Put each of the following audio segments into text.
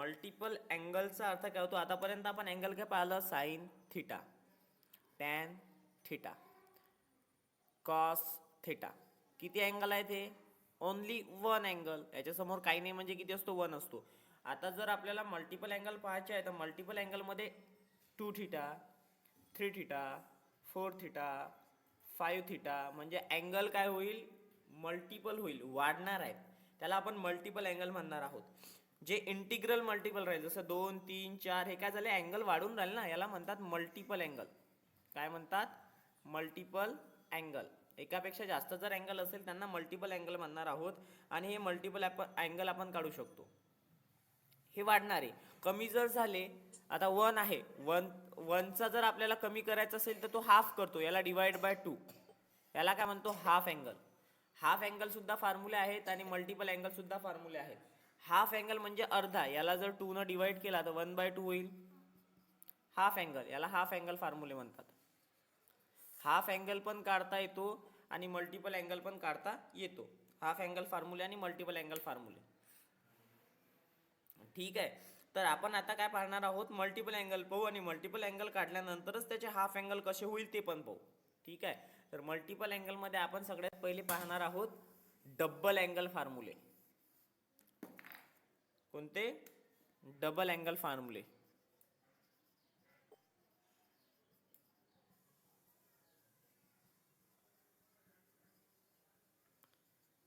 Multiple अँगलचा अर्थ काय होतो? आतापर्यंत आपण अँगल काय पाहिलं? Sine theta, tan theta, cos theta. किती अँगल आहेत हे? Only one angle. याच्यासमोर काही नाही म्हणजे किती असतो? वन असतो. आता जर आपल्याला मल्टिपल अँगल पाहायचे आहे तर मल्टिपल अँगलमध्ये 2 थिटा, 3 थिटा, 4 थिटा, 5 थिटा म्हणजे अँगल काय होईल? मल्टिपल होईल, वाढणार आहेत. त्याला आपण मल्टिपल अँगल म्हणणार आहोत. जे इंटिग्रल मल्टिपल राहील जसं 2, 3, 4 हे काय झाले? अँगल वाढून राहिले ना, याला म्हणतात मल्टिपल अँगल. काय म्हणतात? Multiple angle. एकापेक्षा जास्त जर अँगल असेल त्यांना मल्टिपल अँगल म्हणणार आहोत. आणि हे मल्टिपल अँगल आपण काढू शकतो. हे वाढणारे कमी जर झाले, आता 1 आहे, 1चा जर आपल्याला कमी करायचा असेल तर तो हाफ करतो, याला डिवाइड बाय 2, याला काय म्हणतो? Half angle. हाफ अँगल सुद्धा फॉर्म्युले आहेत आणि मल्टिपल अँगल सुद्धा फॉर्म्युले आहेत. हाफ अँगल म्हणजे अर्धा, याला जर 2 न डिवाइड केला तर 1/2 होईल. हाफ अँगल, याला हाफ अँगल फॉर्म्युले म्हणतात. हाफ अँगल पण काढता येतो आणि मल्टिपल अँगल पण काढता येतो. हाफ अँगल फॉर्म्युले आणि मल्टिपल अँगल फॉर्म्युले. ठीक आहे. तर आपण आता काय पाहणार आहोत? मल्टिपल अँगल पाहू आणि मल्टिपल अँगल काढल्यानंतरच त्याचे हाफ अँगल कसे होईल ते पण पाहू. ठीक आहे. तर मल्टिपल अँगलमध्ये आपण सगळ्यात पहिले पाहणार आहोत डबल अँगल फॉर्म्युले. कोणते? डबल अँगल फॉर्म्युले.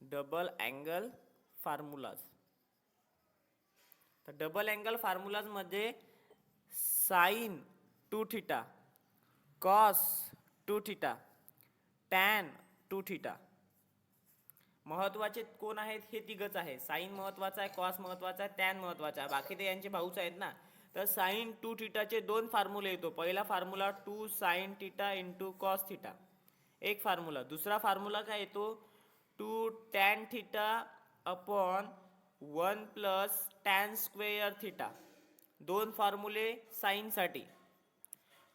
Double angle formulas. तर डबल अँगल फॉर्म्युलाज मध्ये sine 2 theta, cos 2 theta, tan 2 theta. महत्वाचे कोण आहेत? हे तिघच आहे. साइन महत्वाचा आहे, कॉस महत्वाचा आहे, टॅन महत्वाचा आहे. बाकी ते यांचे भाऊच आहेत ना. तर साइन 2 थिटाचे दोन फॉर्म्युले येतो. पहिला formula 2 sine theta into cos theta, एक फॉर्म्युला. दुसरा फॉर्म्युला काय येतो? 2 tan theta upon 1 plus tan square theta. दोन फॉर्म्युले साईनसाठी.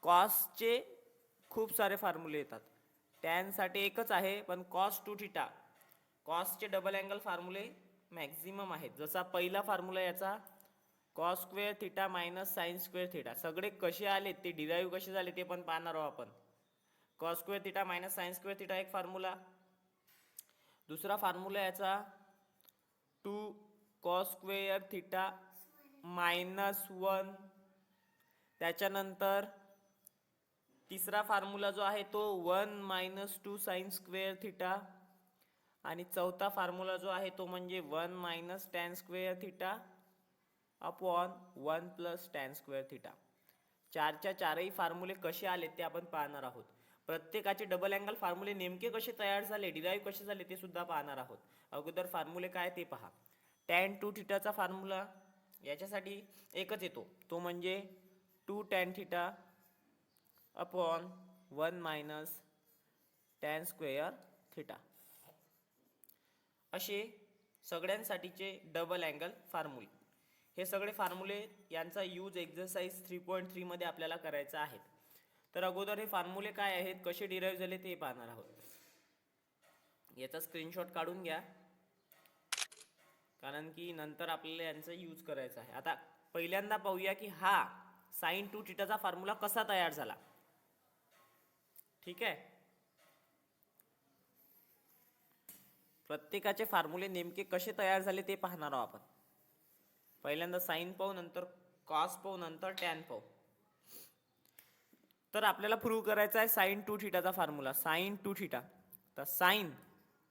कॉसचे खूप सारे फॉर्म्युले येतात. टॅनसाठी एकच आहे, पण कॉस 2 थिटा, कॉसचे डबल अँगल फॉर्म्युले मॅक्झिमम आहेत. जसा पहिला फॉर्म्युला याचा cos square theta minus sine square theta. सगळे कसे आले ते, डिराईव्ह कसे झाले ते पण पाहणार आहोत आपण. Cos square theta minus sine square theta एक फॉर्म्युला. दुसरा फॉर्म्युला याचा 2 कॉस स्क्वेअर थिटा मायनस 1. त्याच्यानंतर तिसरा फॉर्म्युला जो आहे तो 1 मायनस 2 साइन स्क्वेअर थिटा. आणि चौथा फॉर्म्युला जो आहे तो म्हणजे 1 minus tan square theta upon 1 plus tan square theta. चारच्या चारही फॉर्म्युले कसे आले ते आपण पाहणार आहोत. प्रत्येकाचे डबल अँगल फॉर्म्युले नेमके कसे तयार झाले, डिराईव्ह कसे झाले ते सुद्धा पाहणार आहोत. अगोदर फॉर्म्युले काय ते पहा. टॅन 2 थिटाचा फॉर्म्युला याच्यासाठी एकच येतो, तो म्हणजे 2 tan theta upon 1 minus tan square theta. असे सगळ्यांसाठीचे डबल अँगल फॉर्म्युले. हे सगळे फॉर्म्युले यांचा यूज एक्झरसाइज 3.3 मध्ये आपल्याला करायचा आहे. तर अगोदर हे फॉर्म्युले काय आहेत, कसे डिराईव्ह झाले ते पाहणार आहोत. याचा स्क्रीनशॉट काढून घ्या, कारण की नंतर आपल्याला यांचा यूज करायचा आहे. आता पहिल्यांदा पाहूया की हा साइन 2 थिटाचा फॉर्म्युला कसा तयार झाला. ठीक आहे. प्रत्येकाचे फॉर्म्युले नेमके कसे तयार झाले ते पाहणार आहोत आपण. पहिल्यांदा साइन पाहू, नंतर कॉस पाहू, नंतर टॅन पाहू. तर आपल्याला प्रूव्ह करायचा आहे साइन 2 थिटाचा फॉर्म्युला. Sine 2 theta. तर साइन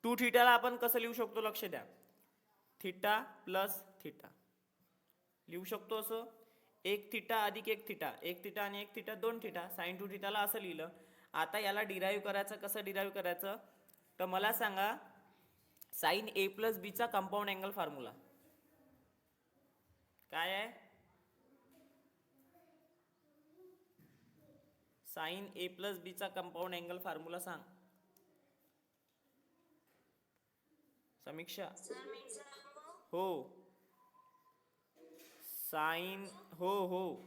2 थिटाला आपण कसं लिहू शकतो? लक्ष द्या. थिटा प्लस थिटा लिहू शकतो असं. एक थिटा अधिक एक थिटा, एक थिटा आणि एक थिटा 2 थिटा. साइन 2 थिटाला असं लिहिलं. आता याला डिराईव्ह करायचं. कसं डिराईव्ह करायचं तर मला सांगा, साइन ए प्लस बीचा कंपाऊंड अँगल फॉर्म्युला काय आहे? साइन ए प्लस बीचा कंपाऊंड अँगल फॉर्म्युला सांग समीक्षा. हो साइन, हो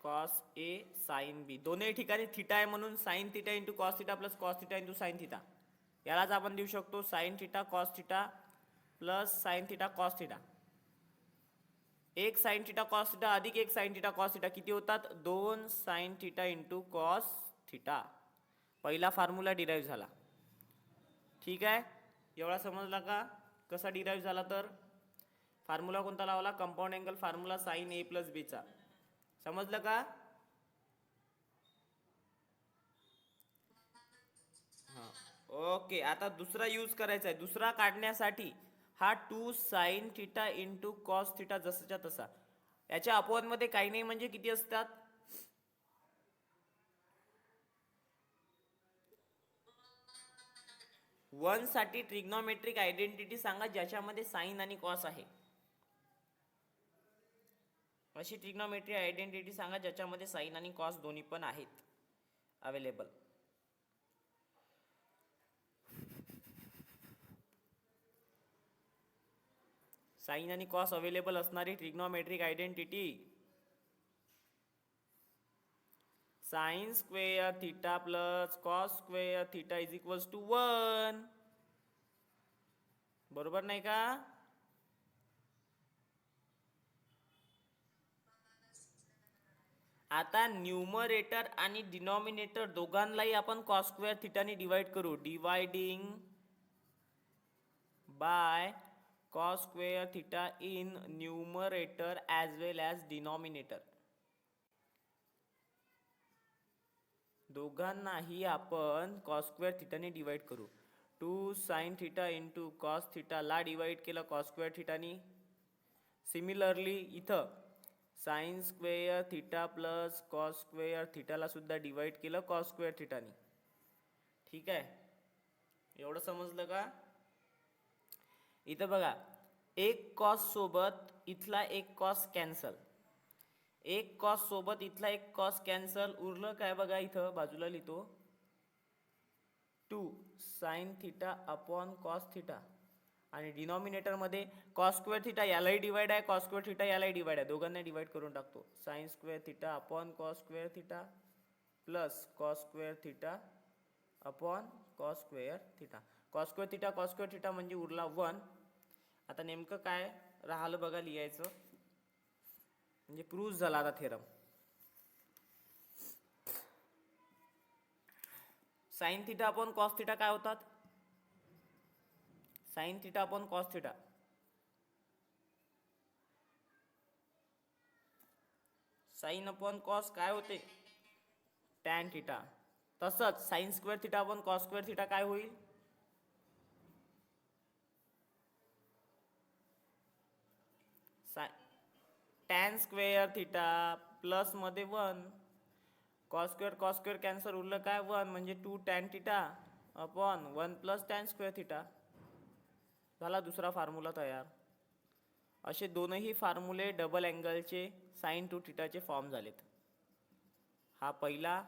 कॉस ए साइन बी. दोन्ही ठिकाणी थिटा आहे म्हणून sign theta into cos theta plus cos theta into sine theta. यालाच आपण देऊ शकतो sine theta cos theta plus sine theta cos theta. एक साइन थिटा कॉस थिटा अधिक एक साइन थिटा कॉस थिटा किती होतात? 2 sine theta into cos theta. पहिला फॉर्म्युला डिराईव्ह झाला. ठीक आहे, एवढा समजला का कसा डिराईव्ह झाला? तर फॉर्म्युला कोणता लावला? कंपाऊंड अँगल फॉर्म्युला साइन ए प्लस बीचा. समजलं का? हां, ओके. आता दुसरा यूज करायचा आहे. दुसरा काढण्यासाठी हा 2 sine theta into cos theta जसाच्या तसा. याच्या अपवादमध्ये काही नाही म्हणजे किती असतात? 1 साठी ट्रिग्नोमेट्रिक आयडेंटिटी सांगा ज्याच्यामध्ये साइन आणि कॉस आहे. अशी ट्रिग्नोमेट्रिक आयडेंटिटी सांगा ज्याच्यामध्ये साइन आणि कॉस दोन्ही पण आहेत अवेलेबल. साइन आणि कॉस अवेलेबल असणारी trigonometric identity. Sine square theta plus cos square theta is equals to 1. बरोबर नाही का? आता न्यूमरेटर आणि डिनॉमिनेटर दोघांनाही आपण कॉस स्क्वेअर थिटाने डिवाइड करू. Dividing by cos square theta in numerator as well as denominator. दोघांनाही आपण कॉस स्क्वेअर थिटाने डिवाइड करू. 2 साइन थिटा इंटू कॉस थिटाला डिवाइड केलं कॉस स्क्वेअर थिटानी. सिमिलरली इथं sine square theta plus cos square थिटाला सुद्धा डिवाइड केलं कॉस स्क्वेअर थिटानी. ठीक आहे, एवढं समजलं का? इथं बघा, एक कॉस सोबत इथला एक कॉस कॅन्सल, एक कॉस सोबत इथला एक कॉस कॅन्सल. उरलं काय बघा, इथं बाजूला लिहितो 2 sine theta upon cos theta. आणि डिनॉमिनेटरमध्ये कॉस स्क्वेअर थिटा यालाही डिवाइड आहे, कॉस स्क्वेअर थिटा यालाही डिवाइड आहे. दोघांना डिवाइड करून टाकतो. Sign square theta upon cos square theta plus cos square theta upon cos square theta. Cos square theta म्हणजे उरला 1. आता नेमकं काय राहिलं बघा लिहायचं, म्हणजे प्रूव्ह झाला आता theorem. Sine theta upon cos theta काय होतात? Sine theta upon cos theta sine upon cos काय होते? Tan theta. तसंच sine square theta upon cos square theta काय होईल? टॅन स्क्वेअर थिटा प्लस मध्ये 1 कॉस स्क्वेअर कॅन्सल, उरलं काय 1 म्हणजे 2 tan theta upon 1 plus tan square theta. झाला दुसरा फॉर्म्युला तयार. असे दोनही फॉर्म्युले डबल अँगलचे साइन टू थिटाचे फॉर्म झालेत. हा पहिला,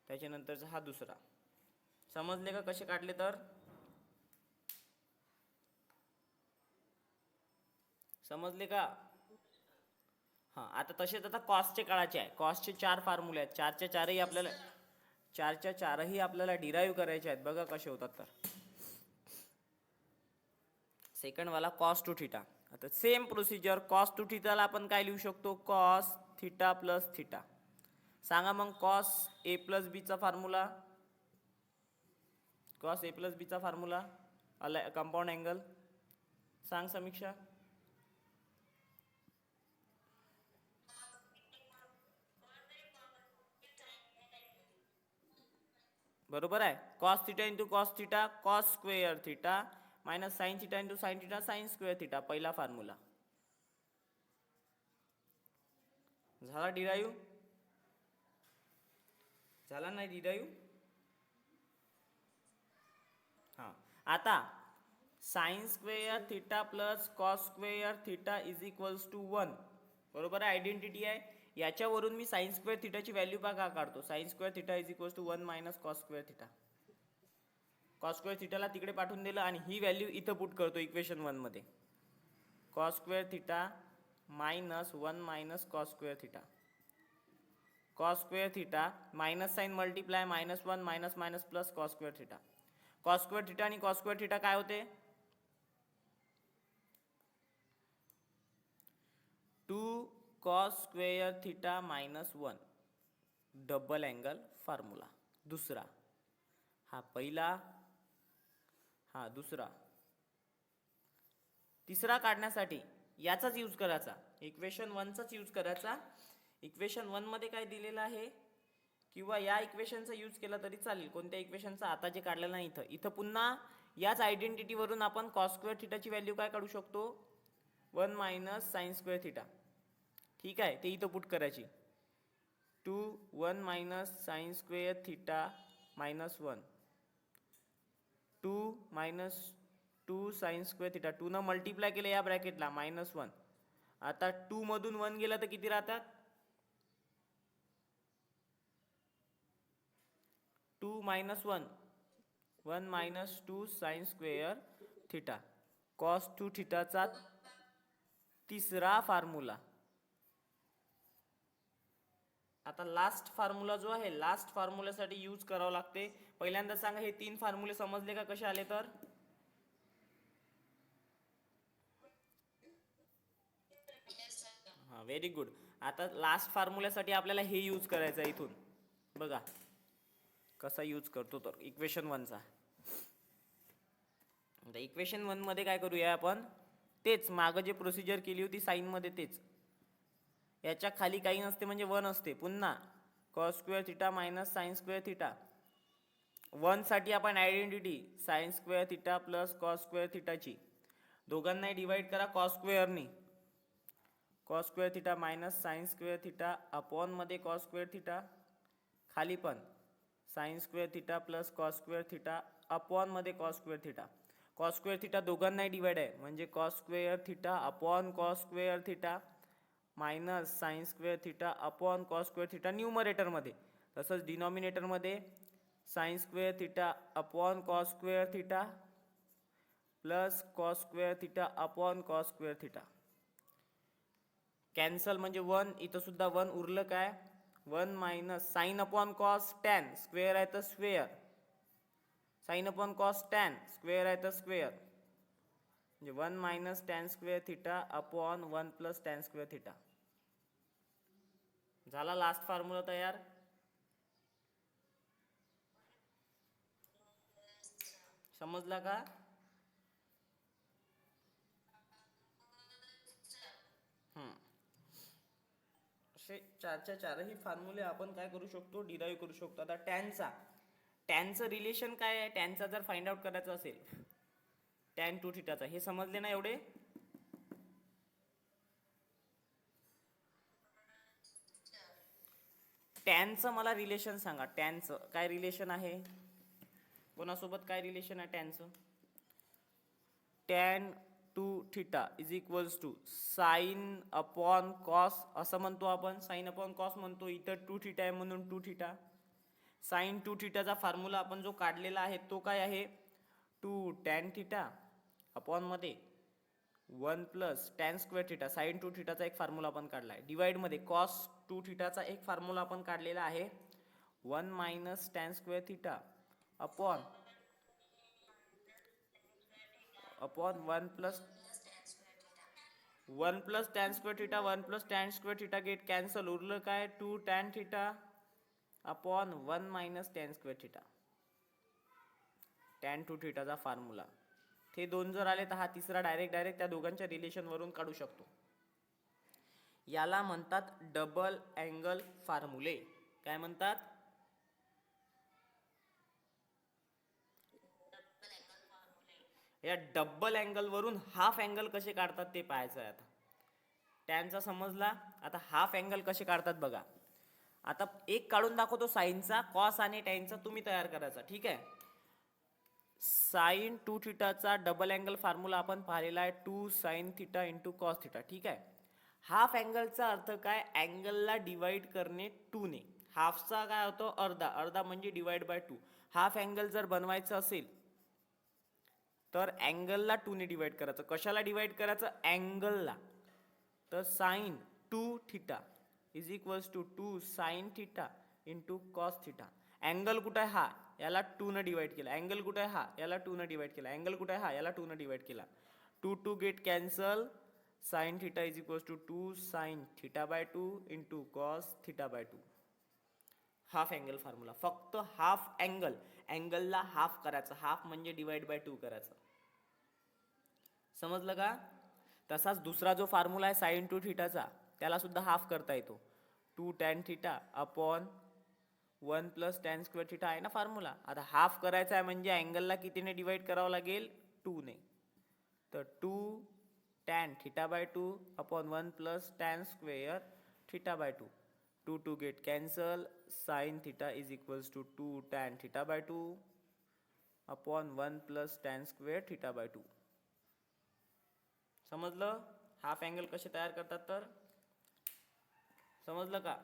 त्याच्यानंतरचा हा दुसरा. समजले का कसे काढले? तर समजले का? हां, आता तसेच आता कॉसचे काढायचे आहे. कॉसचे 4 फॉर्म्युले आहेत. चारच्या चारही आपल्याला डिराईव्ह करायचे आहेत. बघा कसे होतात. तर सेकंड वाला कॉस टू थिटा. आता सेम प्रोसिजर. कॉस टू थिटाला आपण काय लिहू शकतो? Cos theta plus theta. सांगा मग कॉस ए प्लस बीचा फॉर्म्युला. कॉस ए प्लस बीचा फॉर्म्युला कंपाऊंड अँगल सांग समीक्षा. बरोबर आहे. Cos theta into cos theta cos square theta minus sign theta into sine theta sine square theta. पहिला formula झाला derive. झाला नाही डिराईव्ह? हां, आता sign square theta plus cos square theta is equals to 1. बरोबर आहे, आयडेंटिटी आहे. याच्यावरून मी साइन स्क्वेअर थिटाची व्हॅल्यू बघा काढतो. Sine square theta is equals to 1 minus cos square theta. Cos square थिटाला तिकडे पाठवून दिलं आणि ही व्हॅल्यू इथं पुट करतो इक्वेशन 1 मध्ये. Cos square theta minus 1 minus cos square theta. Cos square theta minus sine multiply -1 minus minus plus cos square theta. Cos square theta आणि कॉस स्क्वेअर थिटा काय होते? 2 cos square theta -1 double angle formula. दुसरा हा पहिला, हा दुसरा. तिसरा काढण्यासाठी याचाच यूज करायचा, इक्वेशन 1चाच यूज करायचा. इक्वेशन 1 मध्ये काय दिलेलं आहे किंवा या इक्वेशनचा यूज केला तरी चालेल. कोणत्या इक्वेशनचा? आता जे काढलेलं नाही इथं पुन्हा याच आयडेंटिटीवरून आपण कॉस स्क्वेअर थिटाची व्हॅल्यू काय काढू शकतो? 1 मायनस साइन स्क्वेअर थिटा. ठीक आहे, ते इथं पुट करायची. 1 minus sine square theta -1 2 minus 2 sign square theta. 2 न मल्टिप्लाय केलं या ब्रॅकेटला -1. आता 2 मधून 1 गेला तर किती राहतात? 2 minus 1 1 minus 2 sign square theta. Cos 2 थिटाचा तिसरा फॉर्म्युला. आता लास्ट फॉर्म्युला जो आहे, लास्ट फॉर्म्युल्यासाठी यूज करावं लागते. पहिल्यांदा सांगा हे 3 फॉर्म्युले समजले का कसे आले तर? हा, व्हेरी गुड. आता लास्ट फॉर्म्युल्यासाठी आपल्याला हे यूज करायचं आहे. इथून बघा कसा यूज करतो तर इक्वेशन 1चा. आता इक्वेशन 1 मध्ये काय करूया आपण? तेच मागं जे प्रोसिजर केली होती साइन मध्ये तेच. याच्या खाली काही नसते म्हणजे 1 असते. पुन्हा cos square theta minus sine square theta. 1 साठी आपण identity sine square theta plus cos square थिटाची. दोघांनाही डिवाइड करा कॉस स्क्वेअरनी. Cos square theta minus sine square theta upon मध्ये कॉस स्क्वेअर थिटा. खाली पण sine square theta plus cos square theta upon मध्ये cos square theta. Cos square theta दोघांनाही divide आहे म्हणजे cos square theta upon cos square theta minus sine square theta upon cos square theta न्यूमरेटरमध्ये. तसंच डिनॉमिनेटरमध्ये sine square theta upon cos square theta plus cos square theta upon cos square theta. Cancel म्हणजे 1. इथं सुद्धा 1 उरलं काय? 1 minus sine upon cos tan square आहे तर square. Sine upon cos tan square आहे तर स्क्वेअर म्हणजे 1 minus tan square theta upon 1 plus tan square theta. झाला लास्ट फॉर्म्युला तयार. समजला का? असे चारही फॉर्म्युले आपण काय करू शकतो? डिराईव्ह करू शकतो. आता टॅनचं रिलेशन काय आहे? टॅनचा जर फाइंड आउट करायचं असेल टॅन 2 थिटाचा, हे समजले ना एवढे? टॅनचं मला रिलेशन सांगा. टॅनचं काय रिलेशन आहे? कोणासोबत काय रिलेशन आहे टॅनचं? Tan 2 theta is equals to sine upon cos असं म्हणतो आपण. साइन अपॉन कॉस म्हणतो. इथं 2 थिटा आहे म्हणून 2 थिटा. साइन 2 थिटाचा फॉर्म्युला आपण जो काढलेला आहे तो काय आहे? 2 टॅन थिटा अपॉन मध्ये 1 plus tan square theta. Sine 2 थिटाचा एक फॉर्म्युला आपण काढला आहे. डिवाइड मध्ये कॉस 2 थिटाचा एक फॉर्म्युला आपण काढलेला आहे. 1 minus tan square theta upon 1 plus 1 plus tan square theta 1 plus tan square theta get cancel. उरलं काय? 2 tan theta upon 1 minus tan square theta. Tan 2 थिटाचा फॉर्म्युला. ते 2 जर आले तर हा तिसरा डायरेक्ट त्या दोघांच्या रिलेशन वरून काढू शकतो. याला म्हणतात डबल अँगल फॉर्म्युले. काय म्हणतात? या डबल अँगल वरून हाफ अँगल कसे काढतात ते पाहायचं आहे. आता टॅनचा समजला. आता हाफ अँगल कसे काढतात बघा. आता एक काढून दाखवतो साइनचा. कॉस आणि टॅनचा तुम्ही तयार करायचा. ठीक आहे. साइन 2 थिटाचा डबल अँगल फॉर्म्युला आपण पाहिलेला आहे. 2 sine theta into cos theta. ठीक आहे. हाफ अँगलचा अर्थ काय? अँगलला डिवाइड करणे 2 ने. हाफचा काय होतो? अर्धा. अर्धा म्हणजे डिवाइड बाय 2. हाफ अँगल जर बनवायचं असेल तर अँगलला 2 ने डिवाइड करायचं. कशाला डिवाइड करायचं? अँगलला. तर sine 2 theta is equals to 2 sine theta into cos theta. Angle कुठं आहे हा, याला 2 न डिवाइड केला. अँगल कुठं आहे हा, याला 2 न डिवाइड केला. अँगल कुठं आहे हा, याला 2 न डिवाइड केला. 2 get cancel. Sine theta is equals to 2 sine theta by 2 into cos theta by 2. Half angle formula. फक्त हाफ अँगल, अँगलला हाफ करायचं. हाफ म्हणजे डिवाइड बाय 2 करायचं. समजलं का? तसाच दुसरा जो फॉर्म्युला आहे साइन टू थिटाचा, त्याला सुद्धा हाफ करता येतो. 2 tan theta upon 1 plus tan square theta आहे ना फॉर्म्युला. आता हाफ करायचा आहे म्हणजे अँगलला कितीने डिवाइड करावं लागेल, 2 ने. तर 2 tan theta by 2 upon 1 plus tan square theta by 2. 2 get cancel. Sine theta is equals to 2 tan theta by 2 upon 1 plus tan square theta by 2. समजलं हाफ अँगल कसे तयार करतात तर? समजलं का?